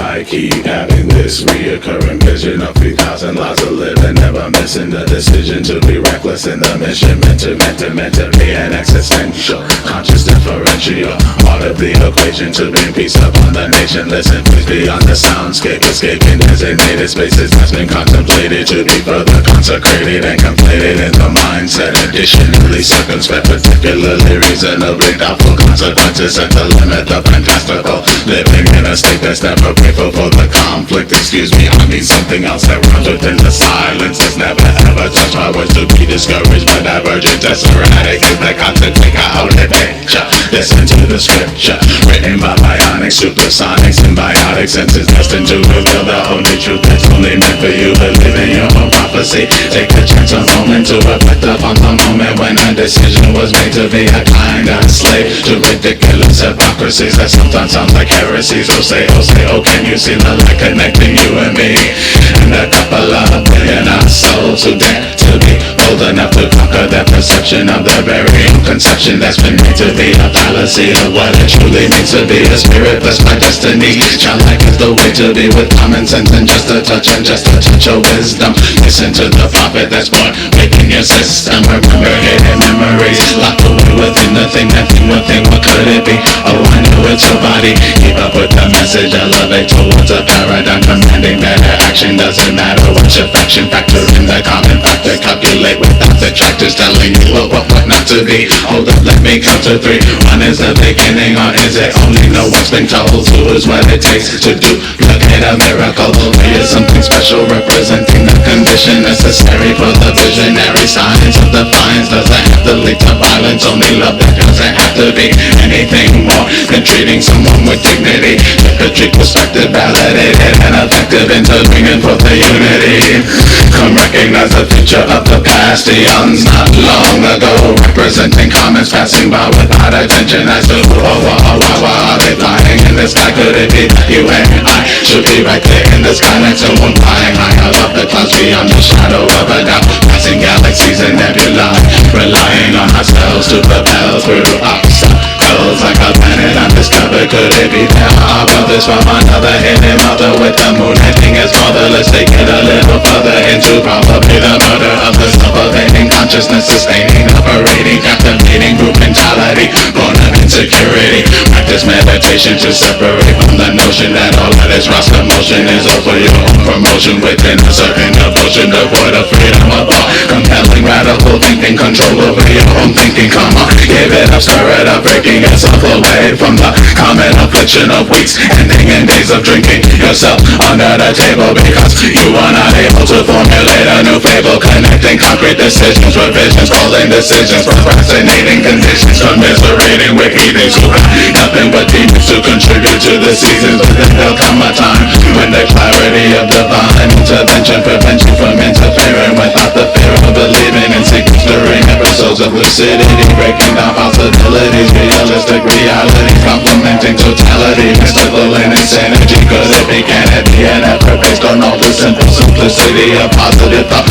I keep having this reoccurring vision of 3,000 lives to live and never missing the decision to be reckless in the mission. Meant to be an existential, conscious differential, part of the equation to bring peace upon the nation. Listen, please beyond the soundscape, escaping designated spaces that's been contemplated to be further consecrated and completed in the mindset. Additionally circumspect, particularly reasonably doubtful consequences set to limit the fantastical. Living in a state that's never grateful for the conflict. Excuse me, I mean something else that runs within the silence. It's never ever touched my words to be discouraged, but divergent as erratic is the content. Take out the picture, listen to the scripture written by bionic supersonic symbiotic senses destined to reveal the only truth that's only meant for you. Believe in your own prophecy. Take a chance a moment to reflect upon the moment when a decision was made to be a kind of slave to ridiculous hypocrisies that sometimes sound like heresies. Oh, can you see the light connecting you and me? And a couple of billion souls who dare to be bold enough to conquer that perception of their very own conception that's been made to be a fallacy of what it truly means to be a spirit blessed by destiny. Childlike is the way to be, with common sense and just a touch of wisdom. Listen to the prophet that's born making your system. Remember hidden memories locked away within the thing. That thing, one thing, what could it be? Oh, I know it's your body. Keep up with the message, elevate towards a paradigm commanding better action. Doesn't matter what your faction, factor in the common factor. Calculate without detractors telling you what not to be. Hold up, let me count to three. One is the beginning, or is it only know what's been told? Two is what it takes to do. Look at a miracle. Three is something special representing the condition necessary for the visionary science of defiance. Doesn't have to lead to violence, only love. That doesn't have to be anything more than treating someone with dignity. Trick perspective, validated and effective into bringing forth the unity. Come recognize the future of the past, eons not long ago, representing comments passing by without attention as to why are they flying in the sky? Could it be that you and I should be right there in the sky next to one, flying high above the clouds beyond the shadow of a doubt, passing galaxies and nebulae, relying on ourselves to propel through obstacles like a planet undiscovered. Could it be that our brothers from another hidden mother with the moon heading as mother? Let's take it a little further into probably the murder of the self-pervading consciousness, sustaining, operating, captivating group mentality, born of insecurity. Practice meditation to separate from the notion that all that is Ross commotion is all for your own promotion within a certain devotion, devoid of freedom of thought, compelling radical thinking, control over your own thinking. Come on, give it up, stir it up, breaking yourself away from the common affliction of weeks, ending in days of drinking yourself under the table because you are not able to formulate a new fable, connecting concrete decisions with visions, calling decisions, procrastinating conditions, commiserating with heathens who have nothing but demons to contribute to the seasons. But then there'll come a time when the clarity of divine intervention prevents you from interfering without the fear of believing and seeking stirring episodes of lucidity, breaking down possibilities, realistic reality, complementing totality, mystical in its energy. Could it be, can it be an effort based on all the simple simplicity of positive thought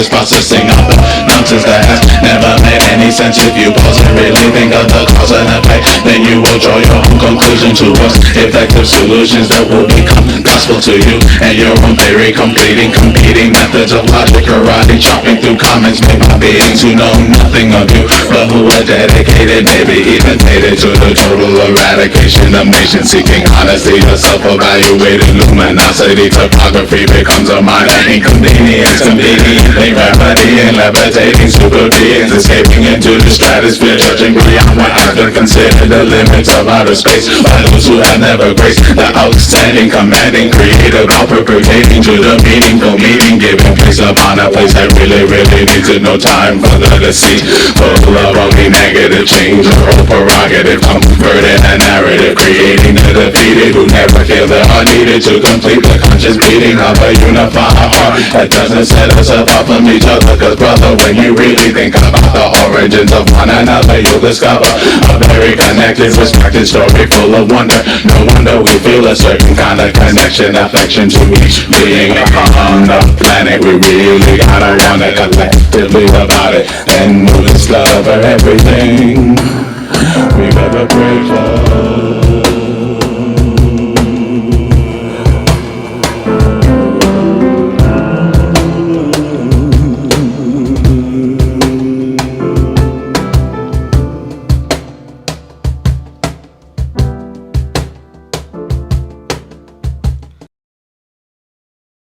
processing of the nonsense that has never made any sense? If you pause and really think of the cause and effect, then you will draw your own conclusion towards effective solutions that will become gospel to you and your own theory, completing competing methods of logic, karate, chopping through comments made by beings who know nothing of you, but who are dedicated, maybe even fated to the total eradication of nations, seeking honesty, a self-evaluated luminosity. Topography becomes a minor inconvenience, conveniently remedying, levitating super beings, escaping into the stratosphere, judging beyond what has been considered the limits of outer space by those who have never graced the outstanding, commanding, creative, appropriating to the meaningful meaning, giving place upon a place that really needs it. No time for the deceit, full of only negative change or whole prerogative, converting a narrative, creating the defeated who never feel they are needed to complete the conscious beating of a unified heart that doesn't set us apart from each other. Cause brother, when you really think about the origins of one another, you'll discover a very connected, respected story full of wonder. No wonder we feel a certain kind of connection, affection to each being on the planet. We really gotta wonder collectively about it and we'll discover everything. We gotta pray for